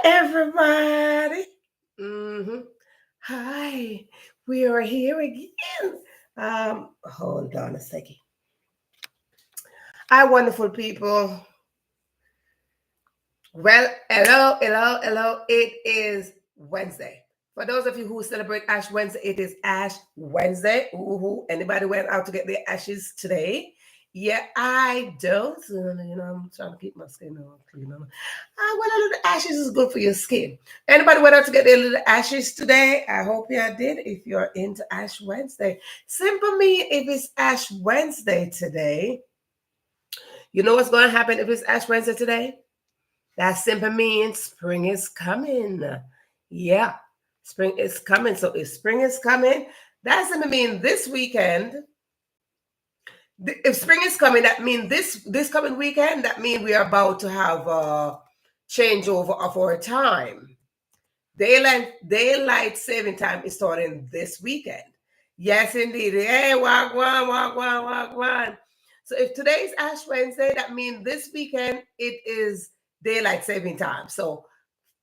Everybody. Hi, we are here again. Hold on a second. Hi, wonderful people. Well, hello. It is Wednesday. For those of you who celebrate Ash Wednesday, it is Ash Wednesday. Ooh, anybody went out to get their ashes today? Yeah, I don't. I'm trying to keep my skin all clean. Well, a little ashes is good for your skin. Anybody went out to get their little ashes today? I hope you did. If you're into Ash Wednesday, simple me. If it's Ash Wednesday today, you know what's going to happen if it's Ash Wednesday today? That simply means spring is coming. Yeah, spring is coming. So if spring is coming, that simply means this weekend. If spring is coming, that means this coming weekend. That means we are about to have a changeover of our time. Daylight saving time is starting this weekend. Yes, indeed. Hey, walk one. So if today is Ash Wednesday, that means this weekend it is daylight saving time. So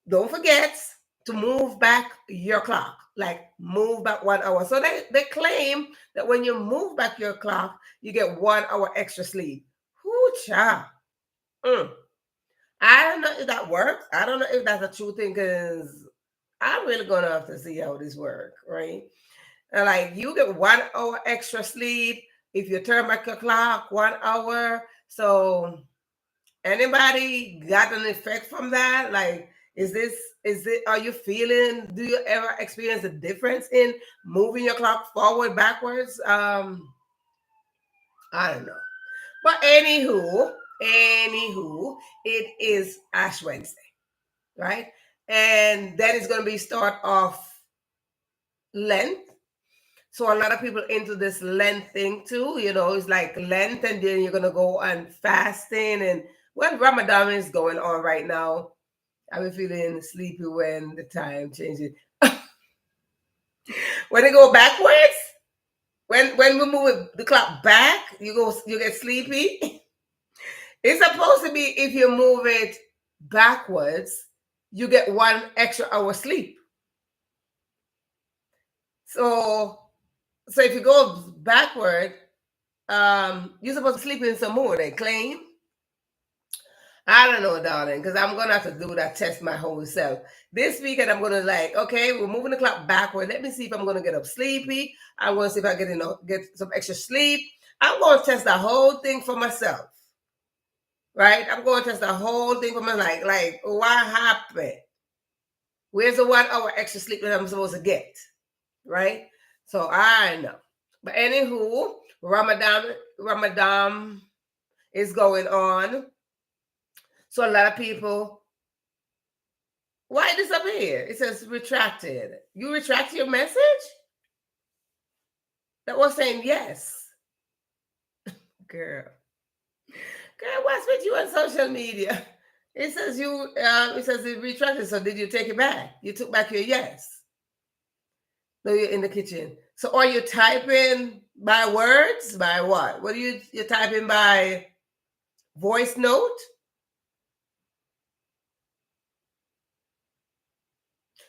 don't forget to move back your clock, like move back 1 hour. So they claim that when you move back your clock, you get 1 hour extra sleep. Hoo-cha. I don't know if that works. I don't know if that's a true thing because I'm really gonna have to see how this works, right? And like you get 1 hour extra sleep if you turn back your clock 1 hour. So anybody got an effect from that? Like, is it? Are you feeling? Do you ever experience a difference in moving your clock forward, backwards? I don't know. But anywho, it is Ash Wednesday, right? And then it's going to be start of Lent. So a lot of people into this Lent thing too. It's like Lent, and then you're gonna go on fasting, and well, Ramadan is going on right now. I'm feeling sleepy when the time changes. When it go backwards, when we move the clock back, you get sleepy. It's supposed to be if you move it backwards, you get 1 extra hour sleep. So if you go backward, you're supposed to sleep in some more, they claim. I don't know, darling, because I'm gonna have to do that test my whole self. This weekend I'm gonna okay, we're moving the clock backward. Let me see if I'm gonna get up sleepy. I want to see if I get some extra sleep. I'm gonna test the whole thing for myself. Right? I'm gonna test the whole thing for myself. Like what happened? Where's the 1 hour extra sleep that I'm supposed to get? Right? So I know. But anywho, Ramadan is going on. So a lot of people, why this up here? It says retracted. You retract your message? That was saying yes. Girl, what's with you on social media? It says it retracted. So did you take it back? You took back your yes. No, you're in the kitchen. So are you typing by words? By what? What are you're typing by voice note?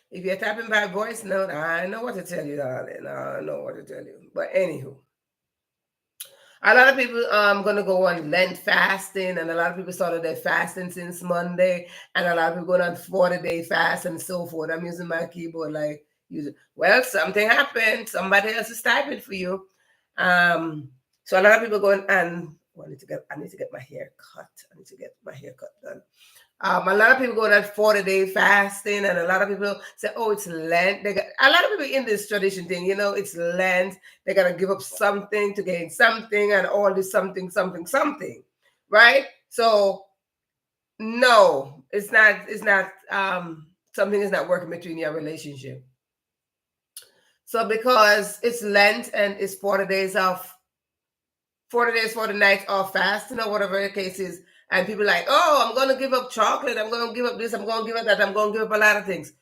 If you're typing by voice note, I know what to tell you, darling. I know what to tell you. But anywho, a lot of people gonna go on Lent fasting, and a lot of people started their fasting since Monday, and a lot of people going on 40-day fast and so forth. I'm using my keyboard like using. Well, something happened. Somebody else is typing for you. So a lot of people going and I need to get my hair cut. I need to get my hair cut done. A lot of people go on 40-day fasting, and a lot of people say, "Oh, it's Lent." A lot of people in this tradition thing, it's Lent. They gotta give up something to gain something, and all this something, right? So, no, it's not. It's not. Something is not working between your relationship. So because it's Lent and it's 40 days, 40 nights of fasting, or whatever the case is. And people are like, oh, I'm going to give up chocolate. I'm going to give up this. I'm going to give up that. I'm going to give up a lot of things.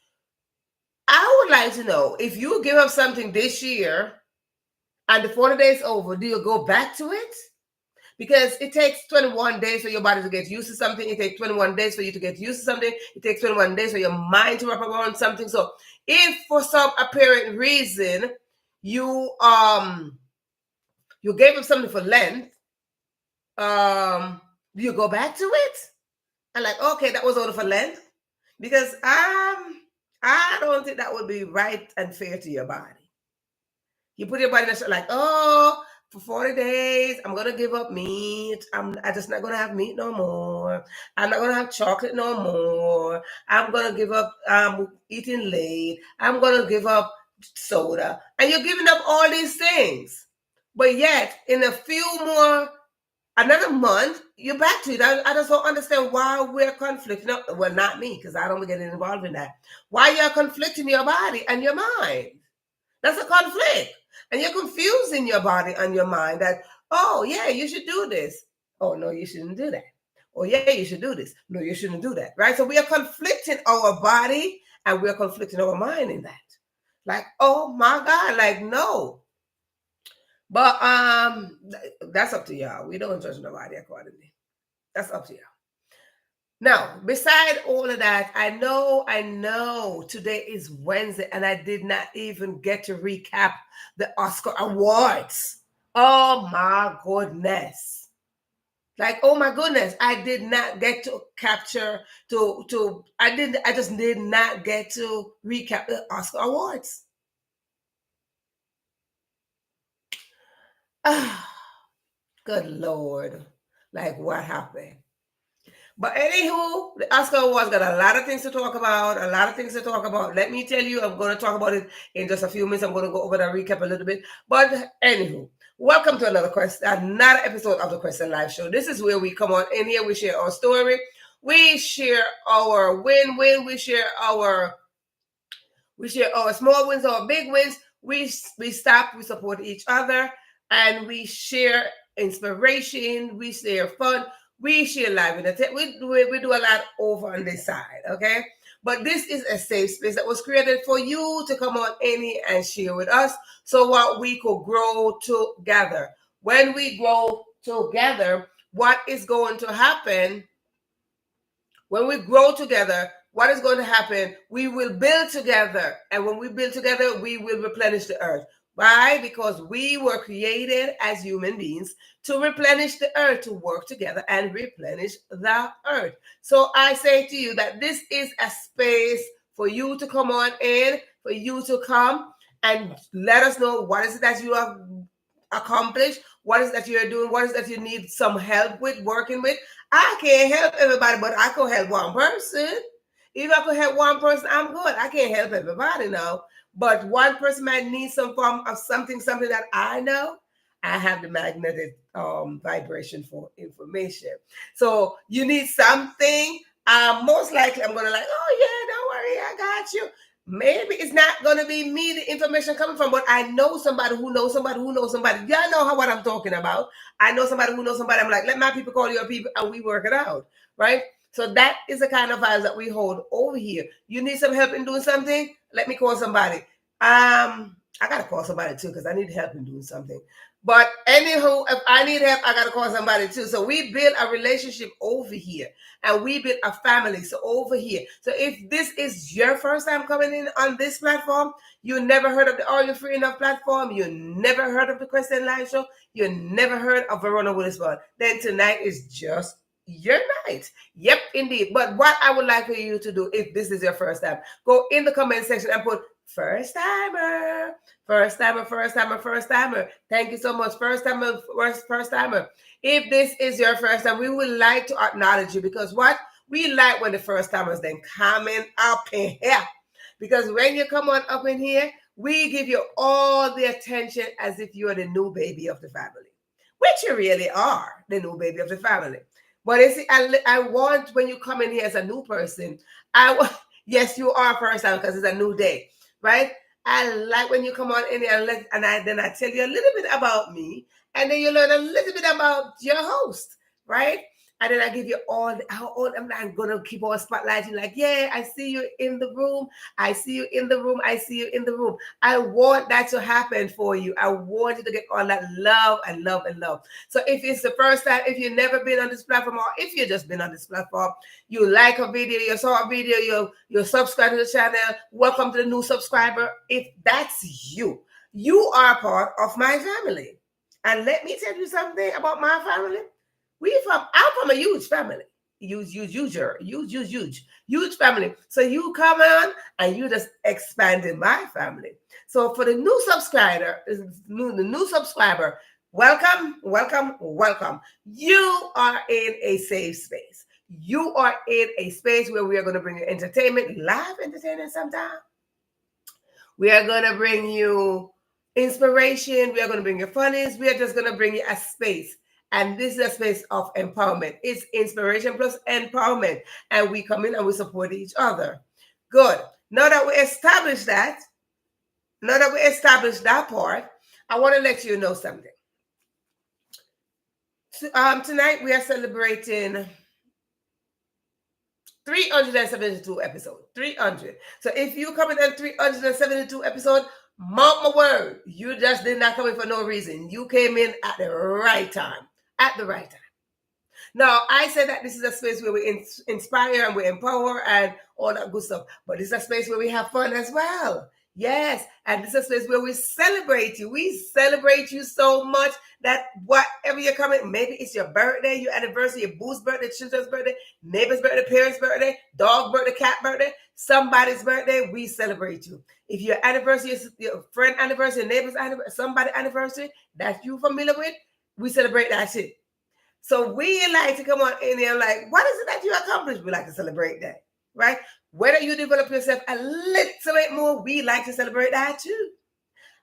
I would like to know, if you give up something this year and the 40 days over, do you go back to it? Because it takes 21 days for your body to get used to something. It takes 21 days for you to get used to something. It takes 21 days for your mind to wrap around something. So if for some apparent reason you gave up something for Lent, you go back to it and like, okay, that was only for Lent, because I don't think that would be right and fair to your body. You put your body in a like, oh, for 40 days, I'm gonna give up meat. I'm just not gonna have meat no more. I'm not gonna have chocolate no more. I'm gonna give up eating late. I'm gonna give up soda. And you're giving up all these things. But yet, in a few more, another month, you're back to it. I just don't understand why we're conflicting. No, well, not me, because I don't get involved in that. Why you're conflicting your body and your mind. That's a conflict. And you're confusing your body and your mind that, oh, yeah, you should do this. Oh, no, you shouldn't do that. Oh, yeah, you should do this. No, you shouldn't do that, right? So we are conflicting our body and we are conflicting our mind in that. Like, oh, my God, like, no. But that's up to y'all. We don't judge nobody accordingly. That's up to y'all. Now, beside all of that, I know today is Wednesday and I did not even get to recap the Oscar Awards. Oh my goodness. Like, oh my goodness, I did not get to capture, I just did not get to recap the Oscar Awards. Good Lord. Like, what happened? But anywho, the Oscar Awards got a lot of things to talk about. Let me tell you, I'm going to talk about it in just a few minutes. I'm going to go over the recap a little bit. But anywho, welcome to another episode of the Question Live Show. This is where we come on in here. We share our story. We share our win-win. We share our small wins, our big wins. We stop, we support each other, and we share inspiration. We share fun. We share live entertainment. We do a lot over on this side, okay? But this is a safe space that was created for you to come on in here and share with us so what we could grow together. When we grow together, what is going to happen? When we grow together, what is going to happen? We will build together. And when we build together, we will replenish the earth. Why? Because we were created as human beings to replenish the earth, to work together and replenish the earth. So I say to you that this is a space for you to come on in, for you to come and let us know what is it that you have accomplished, what is it that you're doing, what is it that you need some help with, working with. I can't help everybody, but I can help one person. If I could help one person, I'm good. I can't help everybody now. But one person might need some form of something that I know. I have the magnetic vibration for information. So you need something. Most likely I'm going to like, oh yeah, don't worry, I got you. Maybe it's not going to be me, the information coming from, but I know somebody who knows somebody who knows somebody. Y'all know what I'm talking about. I know somebody who knows somebody. I'm like, let my people call your people and we work it out, right? So that is the kind of vibes that we hold over here. You need some help in doing something? Let me call somebody. I got to call somebody too because I need help in doing something. But anywho, if I need help, I got to call somebody too. So we build a relationship over here and we build a family. So over here. So if this is your first time coming in on this platform, you never heard of the Are You Free Enough platform, you never heard of the Question Live Show, you never heard of Verona Willis-Brown, then tonight is just your night. Yep, indeed. But what I would like for you to do, if this is your first time, go in the comment section and put first timer. Thank you so much. First timer. If this is your first time, we would like to acknowledge you because what? We like when the first timers then comment up in here. Because when you come on up in here, we give you all the attention as if you're the new baby of the family, which you really are, the new baby of the family. But you see, I want when you come in here as a new person, yes, you are first time because it's a new day, right? I like when you come on in here and I tell you a little bit about me, and then you learn a little bit about your host, right? And then I give you all I'm not going to keep on spotlighting like, yeah, I see you in the room. I see you in the room. I see you in the room. I want that to happen for you. I want you to get all that love and love and love. So if it's the first time, if you've never been on this platform, or if you've just been on this platform, you like a video, you saw a video, you're subscribed to the channel, welcome to the new subscriber. If that's you, you are part of my family. And let me tell you something about my family. I'm from a huge family. Huge family. So you come on and you just expanded my family. So for the new subscriber, welcome. You are in a safe space. You are in a space where we are going to bring you entertainment, live entertainment sometimes. We are going to bring you inspiration. We are going to bring you funnies. We are just going to bring you a space. And this is a space of empowerment. It's inspiration plus empowerment. And we come in and we support each other. Good. Now that we established that part, I want to let you know something. Tonight we are celebrating 372 episodes. 300. So if you come in at 372 episodes, mark my word, you just did not come in for no reason. You came in at the right time. At the right time. Now, I said that this is a space where we inspire and we empower and all that good stuff. But this is a space where we have fun as well. Yes. And this is a space where we celebrate you. We celebrate you so much that whatever you're coming, maybe it's your birthday, your anniversary, your boo's birthday, children's birthday, neighbor's birthday, parents' birthday, dog birthday, cat birthday, somebody's birthday, we celebrate you. If your anniversary is your friend anniversary, your neighbor's anniversary, somebody's anniversary that you're familiar with, we celebrate that shit. So we like to come on in there like, what is it that you accomplished? We like to celebrate that, right? Whether you develop yourself a little bit more, we like to celebrate that too.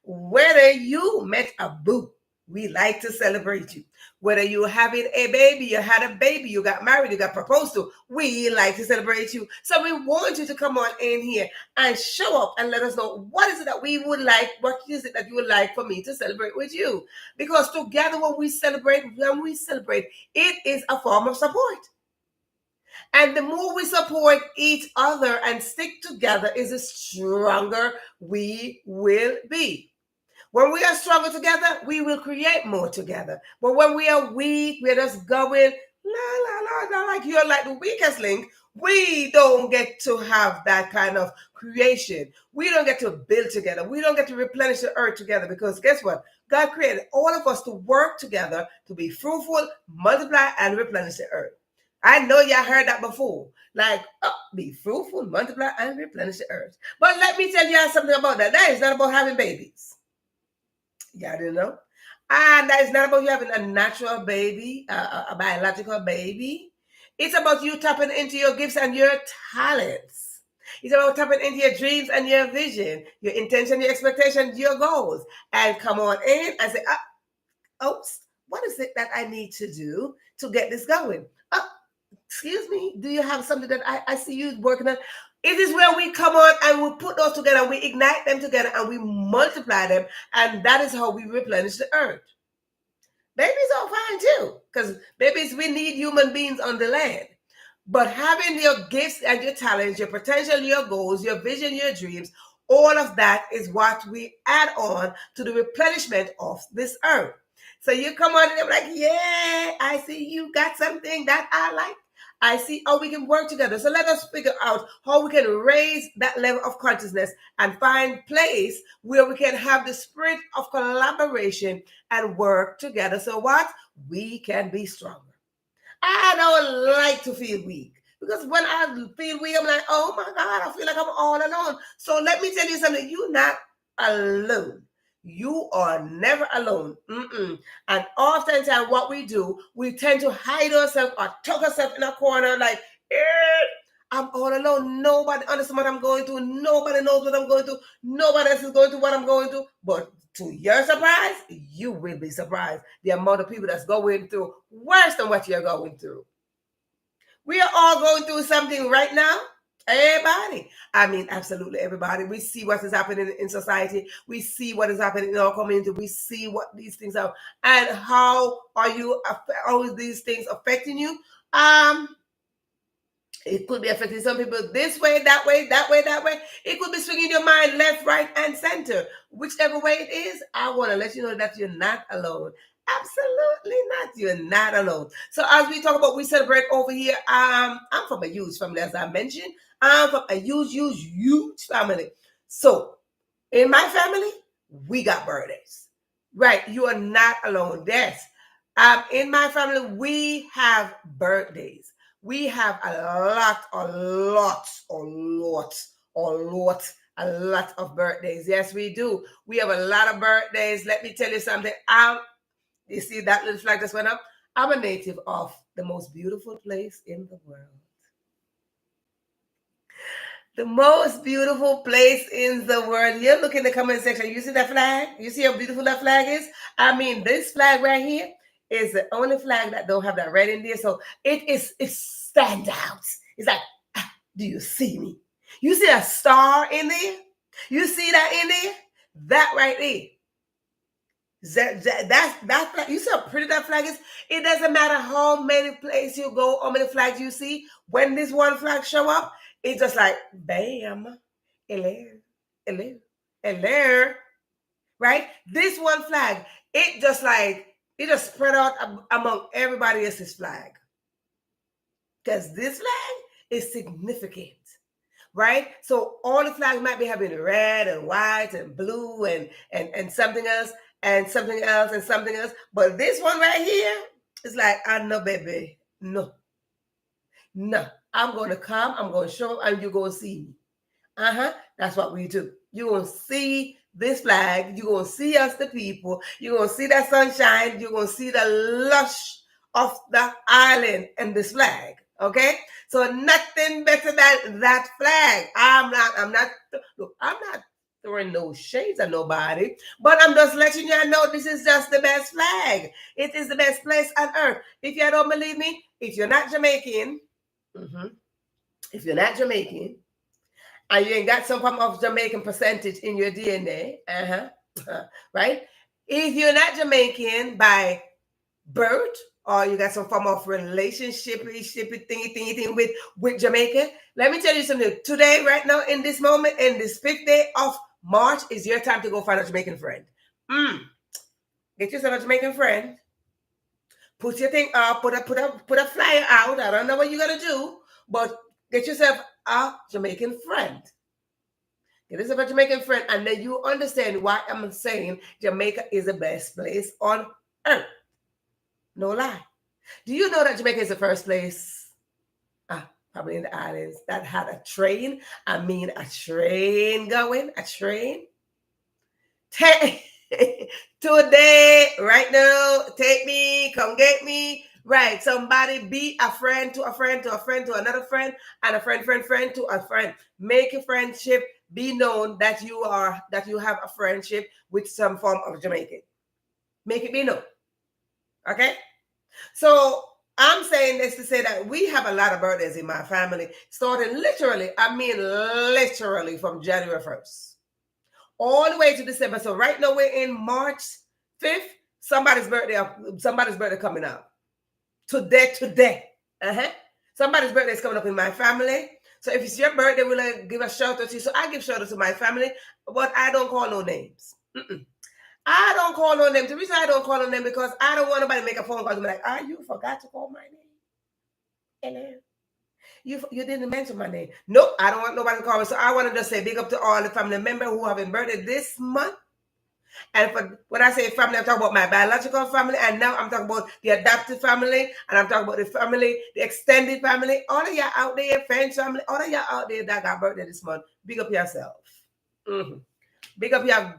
Whether you met a boo, we like to celebrate you. Whether you're having a baby, you had a baby, you got married, you got proposed to, we like to celebrate you. So we want you to come on in here and show up and let us know what is it that we would like, what is it that you would like for me to celebrate with you. Because together when we celebrate, it is a form of support. And the more we support each other and stick together, is the stronger we will be. When we are stronger together, we will create more together. But when we are weak, we're just going, like you're like the weakest link. We don't get to have that kind of creation. We don't get to build together. We don't get to replenish the earth together because guess what? God created all of us to work together to be fruitful, multiply, and replenish the earth. I know y'all heard that before. Like, be fruitful, multiply, and replenish the earth. But let me tell y'all something about that. That is not about having babies. Y'all didn't know? And that is not about you having a natural baby, a biological baby. It's about you tapping into your gifts and your talents. It's about tapping into your dreams and your vision, your intention, your expectations, your goals. And come on in and say, what is it that I need to do to get this going? Excuse me, do you have something that I see you working on? It is where we come on and we put those together, we ignite them together and we multiply them. And that is how we replenish the earth. Babies are fine too, because babies, we need human beings on the land. But having your gifts and your talents, your potential, your goals, your vision, your dreams, all of that is what we add on to the replenishment of this earth. So you come on and I'm like, yeah, I see you got something that I like. I see how we can work together. So let us figure out how we can raise that level of consciousness and find place where we can have the spirit of collaboration and work together. So what? We can be stronger. I don't like to feel weak because when I feel weak, I'm like, oh my God, I feel like I'm all alone. So let me tell you something. You're not alone. You are never alone. And oftentimes what we do, we tend to hide ourselves or tuck ourselves in a corner like, I'm all alone. Nobody understands what I'm going through. Nobody knows what I'm going through. Nobody else is going through what I'm going through. But to your surprise, you will be surprised the amount of people that's going through worse than what you're going through. We are all going through something right now. Everybody. I mean, absolutely everybody. We see what is happening in society. We see what is happening in our community. We see what these things are. And how are these things affecting you? It could be affecting some people this way, that way, that way, that way. It could be swinging your mind left, right, and center. Whichever way it is, I want to let you know that you're not alone. Absolutely not. You're not alone. So as we talk about, we celebrate over here. I'm from a huge family, as I mentioned. I'm from a huge family. So in my family, we got birthdays. Right. You are not alone. Yes. In my family, we have birthdays. We have a lot of birthdays. Yes, we do. We have a lot of birthdays. Let me tell you something. You see that little flag just went up? I'm a native of the most beautiful place in the world. The most beautiful place in the world. You look in the comment section. You see that flag? You see how beautiful that flag is? I mean, this flag right here is the only flag that don't have that red in there. So it stands out. It's like, do you see me? You see a star in there? You see that in there? That right there. That flag. You see how pretty that flag is? It doesn't matter how many places you go, how many flags you see. When this one flag show up, it's just like, bam, hello, right? This one flag, it just spread out among everybody else's flag. Because this flag is significant, right? So all the flags might be having red and white and blue and something else and something else and something else. But this one right here is like, I know, baby, no. I'm going to come, I'm going to show up, and you're going to see me. That's what we do. You're going to see this flag. You're going to see us, the people. You're going to see that sunshine. You're going to see the lush of the island and this flag. Okay? So nothing better than that flag. I'm not throwing no shades at nobody, but I'm just letting you know this is just the best flag. It is the best place on earth. If you don't believe me, if you're not Jamaican, if you're not Jamaican, and you ain't got some form of Jamaican percentage in your DNA, right? If you're not Jamaican by birth, or you got some form of relationship thingy with Jamaica, let me tell you something. Today, right now, in this moment, in this 5th day of March, is your time to go find a Jamaican friend. Get yourself a Jamaican friend. Put your thing up, put a flyer out. I don't know what you're gonna do, but get yourself a Jamaican friend. Get yourself a Jamaican friend, and then you understand why I'm saying Jamaica is the best place on earth. No lie. Do you know that Jamaica is the first place, probably in the islands, that had a train? I mean, a train going, a train. Today, right now, take me, come get me. Right, somebody be a friend to a friend to a friend to another friend, and a friend to a friend. Make a friendship be known that you have a friendship with some form of Jamaican. Make it be known. Okay? So I'm saying this to say that we have a lot of birthdays in my family, starting literally from January 1st. All the way to December. So right now we're in March 5th. Somebody's birthday coming up. Today. Somebody's birthday is coming up in my family. So if it's your birthday, we'll give a shout out to you. So I give shout out to my family, but I don't call no names. I don't call no names. The reason I don't call no name because I don't want nobody to make a phone call to be like, you forgot to call my name. Hello. You didn't mention my name. Nope, I don't want nobody to call me. So I want to just say big up to all the family members who have been birthday this month. And when I say family, I'm talking about my biological family, and now I'm talking about the adopted family, and I'm talking about the family, the extended family, all of y'all out there, friends family, all of y'all out there that got birthday this month. Big up yourself. Big up your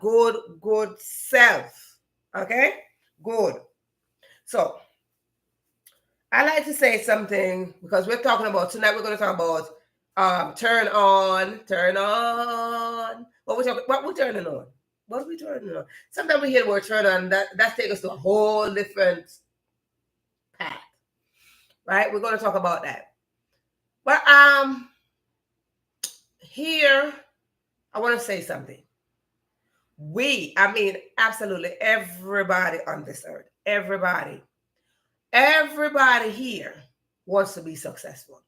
good self. Okay? Good. So I like to say something because we're talking about tonight. We're going to talk about turn on. What we turning on? What are we turning on? Sometimes we hear the word turn on. That takes us to a whole different path, right? We're going to talk about that. But here, I want to say something. Absolutely everybody on this earth, everybody here wants to be successful.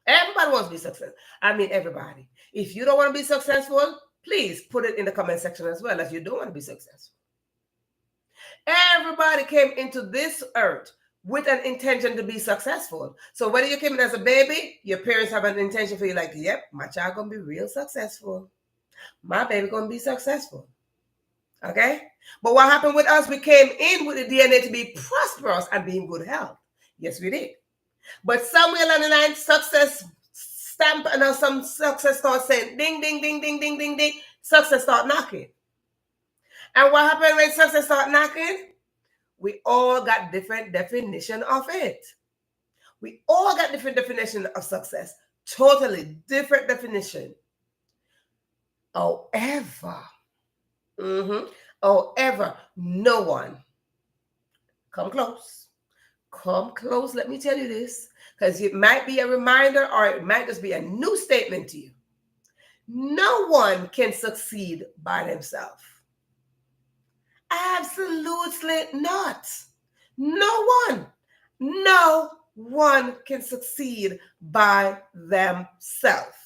Everybody wants to be successful. Everybody. If you don't want to be successful, please put it in the comment section as well, as you don't want to be successful. Everybody came into this earth with an intention to be successful. So whether you came in as a baby, your parents have an intention for you, like, yep, my child gonna be real successful. My baby gonna be successful. Okay? But what happened with us, we came in with the DNA to be prosperous and be in good health. Yes, we did. But somewhere along the line, success stamp, and some success starts saying ding, ding, ding, ding, ding, ding, ding. Success start knocking. And what happened when success start knocking? We all got different definition of it. We all got different definition of success. Totally different definition. However, no one, come close, let me tell you this, because it might be a reminder or it might just be a new statement to you. No one can succeed by themselves. Absolutely not. No one can succeed by themselves.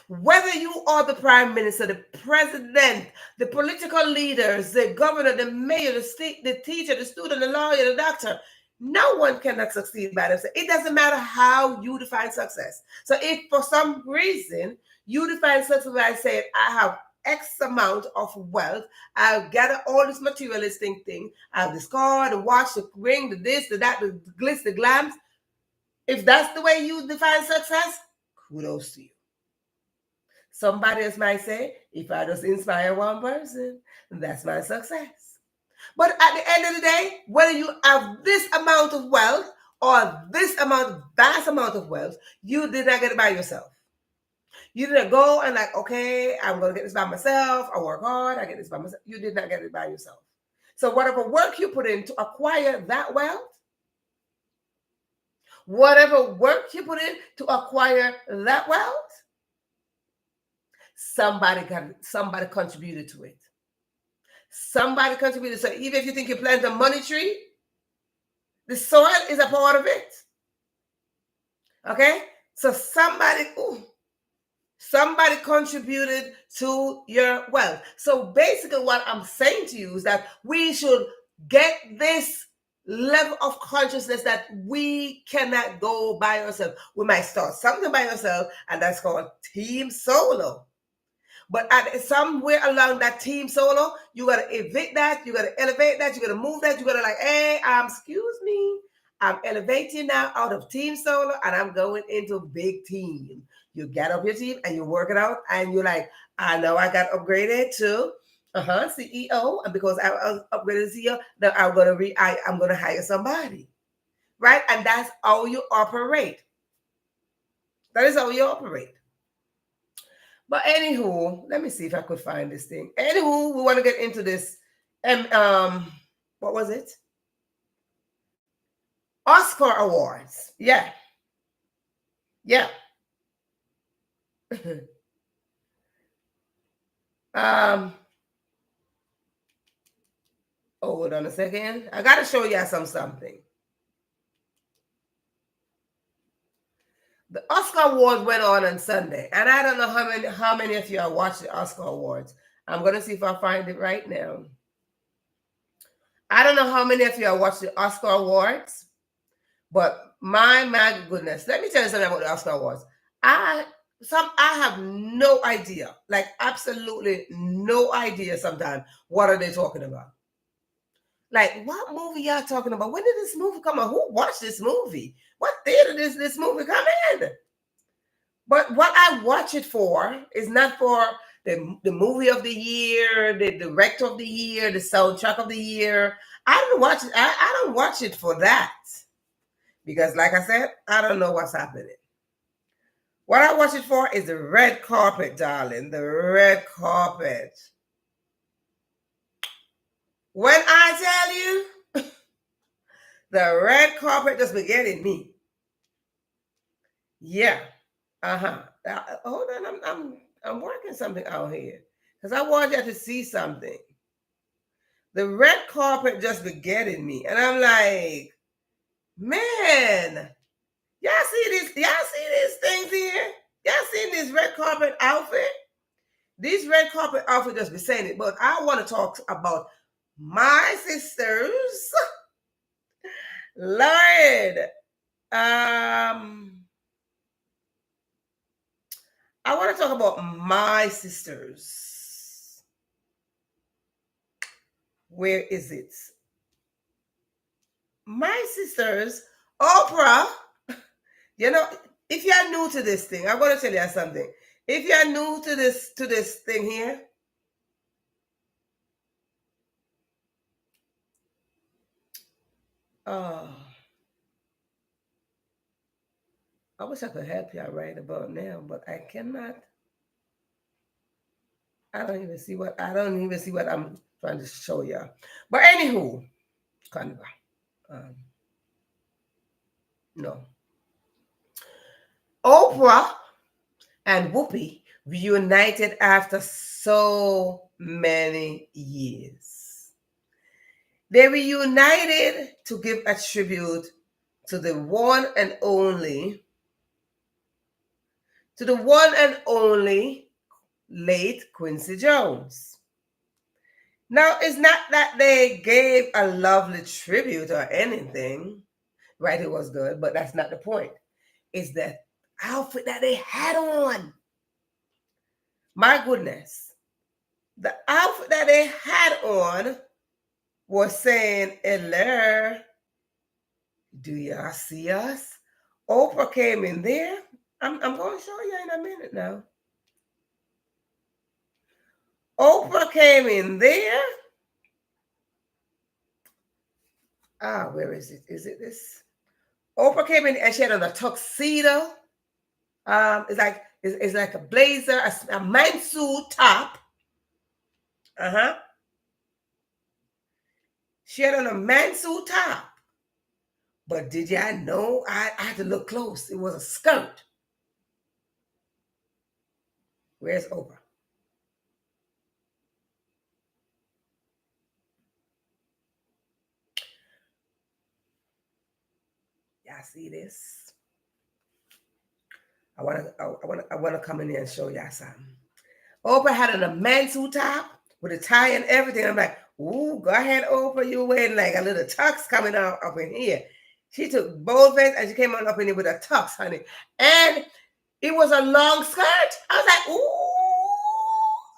Whether you are the prime minister, the president, the political leaders, the governor, the mayor, the teacher, the student, the lawyer, the doctor, no one cannot succeed by themselves. It doesn't matter how you define success. So if for some reason you define success by saying, I have X amount of wealth, I've gathered all this materialistic thing, I have this car, the watch, the ring, the this, the that, the glitz, the glams. If that's the way you define success, kudos to you. Somebody else might say, if I just inspire one person, that's my success. But at the end of the day, whether you have this amount of wealth or this vast amount of wealth, you did not get it by yourself. You didn't go and like, okay, I'm going to get this by myself. I work hard. I get this by myself. You did not get it by yourself. So whatever work you put in to acquire that wealth, somebody contributed to it. Somebody contributed. So even if you think you plant a money tree, the soil is a part of it. Okay? So somebody contributed to your wealth. So basically what I'm saying to you is that we should get this level of consciousness that we cannot go by ourselves. We might start something by ourselves, and that's called team solo. But somewhere along that team solo, you got to evict that, you got to elevate that, you got to move that, you got to like, hey, excuse me, I'm elevating now out of team solo and I'm going into big team. You get up your team and you work it out and you're like, I know I got upgraded to CEO, and because I upgraded to CEO, then I'm gonna hire somebody, right? And that's how you operate. That is how you operate. But anywho, let me see if I could find this thing. Anywho, we want to get into this. What was it? Oscar Awards. Yeah. Hold on a second. I got to show you something. The Oscar Awards went on Sunday, and I don't know how many of you are watching the Oscar Awards. I'm going to see if I find it right now. I don't know how many of you are watching the Oscar Awards, but my goodness, let me tell you something about the Oscar Awards. I have no idea, like absolutely no idea sometimes what are they talking about. Like, what movie y'all talking about? When did this movie come out? Who watched this movie? What theater does this movie come in? But what I watch it for is not for the movie of the year, the director of the year, the soundtrack of the year. I don't watch it. I don't watch it for that. Because like I said, I don't know what's happening. What I watch it for is the red carpet, darling. The red carpet. When I tell you, the red carpet just be getting me. Yeah. hold on, I'm working something out here because I want you to see something. The red carpet just be getting me, and I'm like, man, y'all see this? Y'all see these things here? Y'all seen this red carpet outfit? These red carpet outfit just be saying it, but I want to talk about my sisters. Lord, I want to talk about my sisters. Where is it? My sisters, Oprah. You know, if you're new to this thing, I'm going to tell you something. If you're new to this thing here, oh, I wish I could help you right about now, but I cannot. I don't even see what I'm trying to show you. But anywho, Canva. Um, no. Oprah and Whoopi reunited after so many years. They reunited to give a tribute to the one and only late Quincy Jones. Now, it's not that they gave a lovely tribute or anything, right? It was good, but that's not the point. It's the outfit that they had on. My goodness. The outfit that they had on was saying, hello, do y'all see us? Oprah came in there. I'm going to show you in a minute now. Oprah came in there. Where is it? Is it this? Oprah came in and she had on a tuxedo. It's like a blazer, a mansuit top. She had on a mansuit top. But did y'all know? I had to look close. It was a skirt. Where's Oprah? Y'all see this? I wanna come in here and show y'all something. Oprah had on a mansuit top with a tie and everything. I'm like, ooh, go ahead, Oprah. You wearing like a little tux coming out up in here. She took both ends and she came on up in here with a tux, honey. And it was a long skirt. I was like, ooh,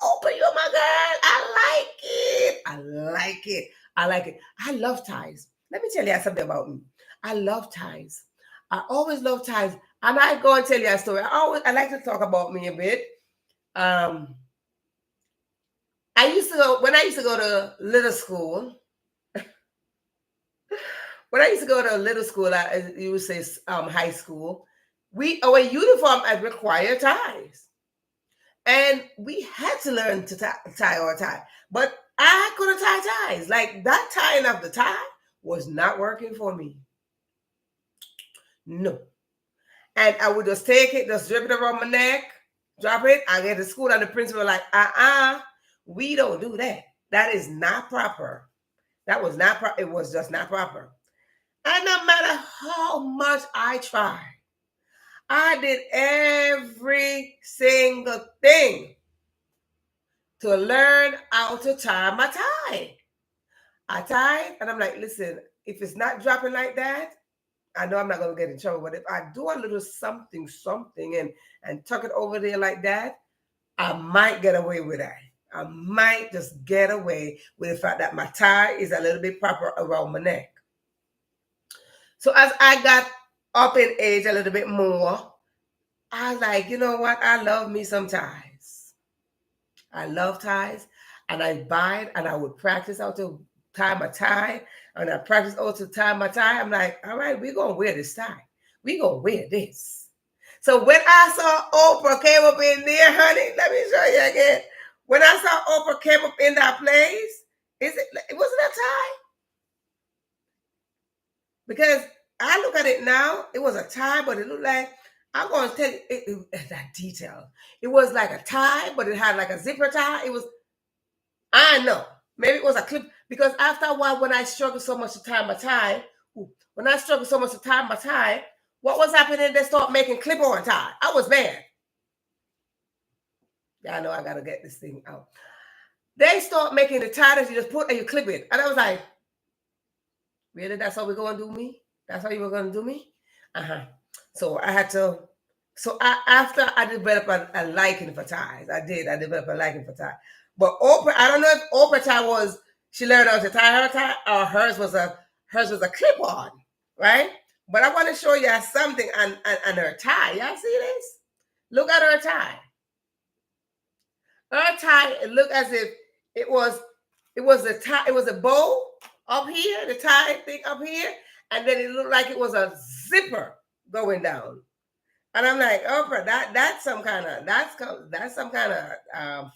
Oprah, you're my girl. I like it. I like it. I like it. I love ties. Let me tell you something about me. I love ties. I always love ties. And I go and tell you a story. I like to talk about me a bit. I used to go to little school. When I used to go to little school, you would say high school. Our uniform had required ties, and we had to learn to tie our tie. But I couldn't tie ties. Like that tying of the tie was not working for me. No, and I would just take it, just drip it around my neck, drop it. I get to school, and the principal like, we don't do that. That is not proper. That was not proper. It was just not proper. And no matter how much I tried, I did every single thing to learn how to tie my tie. I tied, and I'm like, listen, if it's not dropping like that, I know I'm not going to get in trouble. But if I do a little something, and tuck it over there like that, I might get away with that. I might just get away with the fact that my tie is a little bit proper around my neck. So as I got up in age a little bit more, I was like, you know what? I love me some ties. I love ties. And I buy it and I would practice how to tie my tie. And I practice how to tie my tie. I'm like, all right, we're going to wear this tie. We're going to wear this. So when I saw Oprah came up in there, honey, let me show you again. When I saw Oprah came up in that place, it wasn't a tie. Because I look at it now, it was a tie, but it looked like I'm going to tell you that detail. It was like a tie, but it had like a zipper tie. It was, I know, maybe it was a clip, because after a while, when I struggled so much to tie my tie, what was happening? They started making clip-on tie. I was mad. Yeah, I know I got to get this thing out. They start making the tie that you just put and you clip it. And I was like, really? That's how we're going to do me? That's how you were going to do me? So I had to, after I developed a liking for ties, I developed a liking for tie. But Oprah, I don't know if Oprah tie was, she learned how to tie her tie, or hers was a clip-on, right? But I want to show you something on her tie. Y'all see this? Look at her tie. Her tie, it looked as if it was a tie, it was a bow up here, the tie thing up here, and then it looked like it was a zipper going down. And I'm like, Oprah, that's some kind of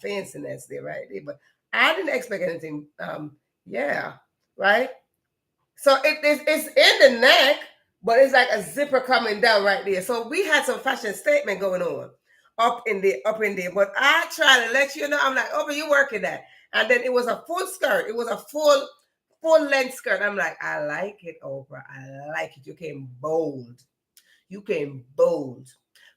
fanciness there, right? But I didn't expect anything. Yeah, right. So it's in the neck, but it's like a zipper coming down right there. So we had some fashion statement going on up in there. But I try to let you know, I'm like, Oprah, you working that. And then it was a full skirt. It was a full length skirt. I'm like, I like it, Oprah. I like it. You came bold.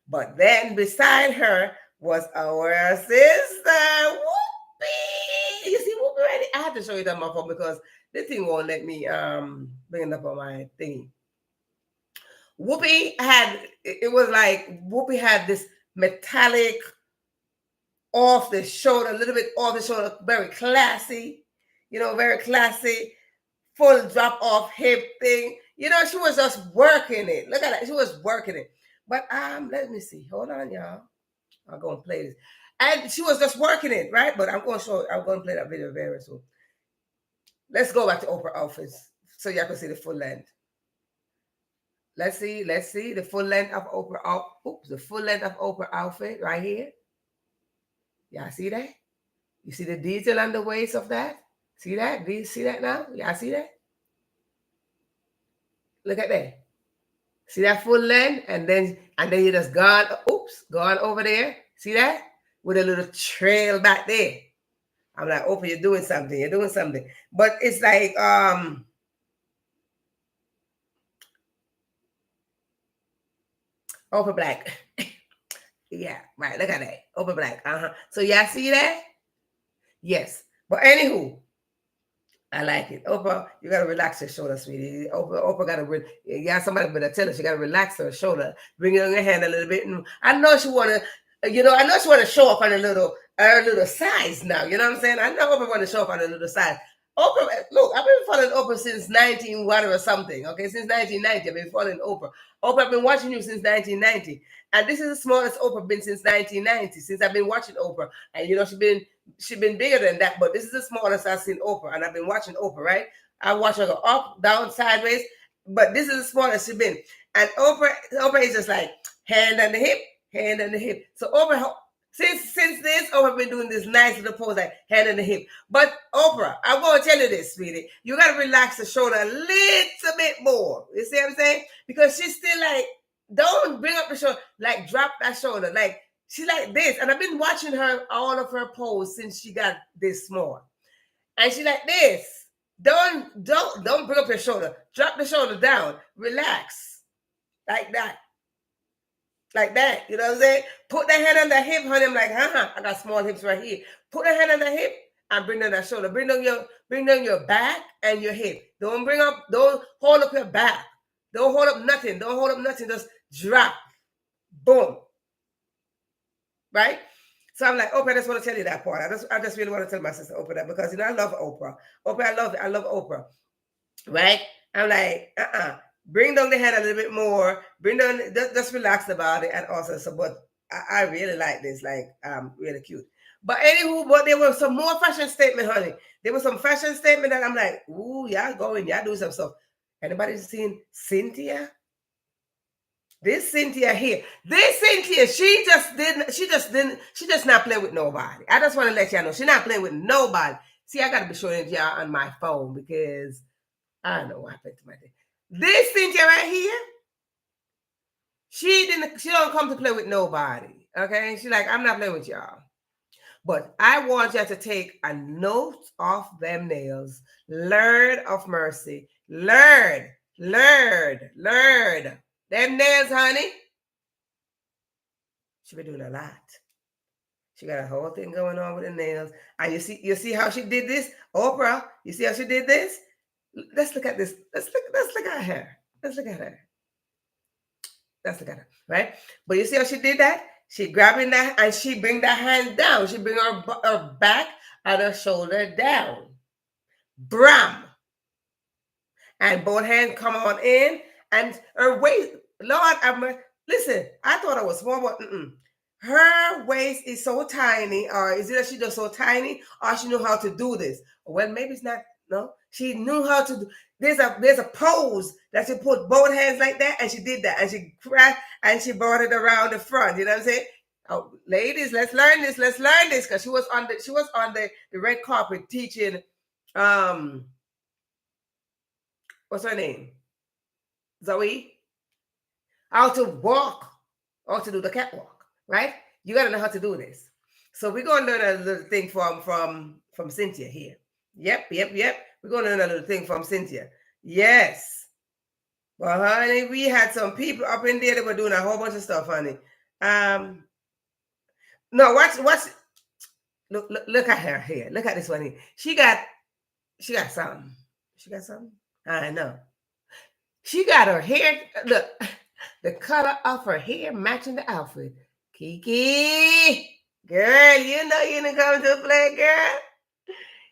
But then beside her was our sister, Whoopi. You see Whoopi already? I had to show you that on my phone because this thing won't let me bring it up on my thing. Whoopi had this metallic off the shoulder, a little bit off the shoulder, very classy, full drop off hip thing. She was just working it. Look at that. She was working it. But let me see. Hold on, y'all. I'm going to play this. And she was just working it, right? But I'm going to play that video very soon. Let's go back to Oprah outfits so y'all can see the full length. Let's see the full length of Oprah. The full length of Oprah outfit right here. Y'all see that? You see the detail on the waist of that? See that? Do you see that now? Y'all see that? Look at that. See that full length? And then you just gone over there. See that? With a little trail back there. I'm like, Oprah, you're doing something. But it's like, Oprah Black. Yeah, right. Look at that. Oprah Black. So y'all see that? Yes. But anywho, I like it. Oprah, you gotta relax your shoulder, sweetie. Oprah gotta somebody better tell her she gotta relax her shoulder. Bring it on your hand a little bit. And I know she wanna show off on her little size now. You know what I'm saying? I know Oprah wanna show off on her little size. Oprah, look, I've been following Oprah since 1990. Okay, since 1990, I've been following Oprah. Oprah, I've been watching you since 1990. And this is the smallest Oprah been since 1990, since I've been watching Oprah. And she's been bigger than that, but this is the smallest I've seen Oprah. And I've been watching Oprah, right? I watch her go up, down, sideways, but this is the smallest she's been. And Oprah is just like hand on the hip. So Oprah, since this, Oprah been doing this nice little pose like hand on the hip. But Oprah, I'm going to tell you this, sweetie. You got to relax the shoulder a little bit more. You see what I'm saying? Because she's still like, don't bring up the shoulder, like drop that shoulder. Like she's like this. And I've been watching her, all of her pose since she got this small. And she like this. Don't bring up your shoulder. Drop the shoulder down. Relax. Like that. Like that, you know what I'm saying? Put that hand on the hip, honey. I'm like, I got small hips right here. Put that hand on the hip and bring down that shoulder. Bring down your back and your hip. Don't hold up your back. Don't hold up nothing. Just drop. Boom. Right? So I'm like, Oprah, I just want to tell you that part. I just really want to tell my sister Oprah that because I love Oprah. Oprah, I love Oprah. Right? I'm like, bring down the head a little bit more. Bring down, just relax about it. And also, but I really like this, like, really cute. But anywho, but there was some more fashion statement, honey. There was some fashion statement that I'm like, ooh, y'all do some stuff. Anybody seen Cynthia? This Cynthia here. She just not playing with nobody. I just want to let y'all know, she's not playing with nobody. See, I got to be showing it y'all on my phone because I don't know why I picked my thing. This Cynthia right here, she she don't come to play with nobody. Okay. She's like, I'm not playing with y'all. But I want you to take a note of them nails. Lord of mercy. Lord. Them nails, honey. She been doing a lot. She got a whole thing going on with the nails. And you see how she did this? Oprah, you see how she did this? Let's look at this. Let's look at her. Let's look at her. Let's look at her. Right? But you see how she did that? She grabbing that and she bring that hand down. She bring her back and her shoulder down. Bram. And both hands come on in. And her waist, Lord, listen, I thought it was small, but her waist is so tiny, or is it that she's just so tiny, or she knew how to do this? Well, maybe it's not. No, she knew how to do. There's a pose that she put both hands like that, and she did that, and she cracked, and she brought it around the front. You know what I'm saying? Oh, ladies, let's learn this. Let's learn this, because she was on the red carpet teaching. What's her name? Zoe. How to walk, how to do the catwalk, right? You got to know how to do this. So we're going to learn a little thing from Cynthia here. Yep. We're going to learn a little thing from Cynthia. Yes. Well, honey, we had some people up in there that were doing a whole bunch of stuff, honey. No, watch. Look at her here. Look at this one here. She got something. She got something. I know. She got her hair. Look, the color of her hair matching the outfit. Kiki, girl, you know you didn't come to play, girl.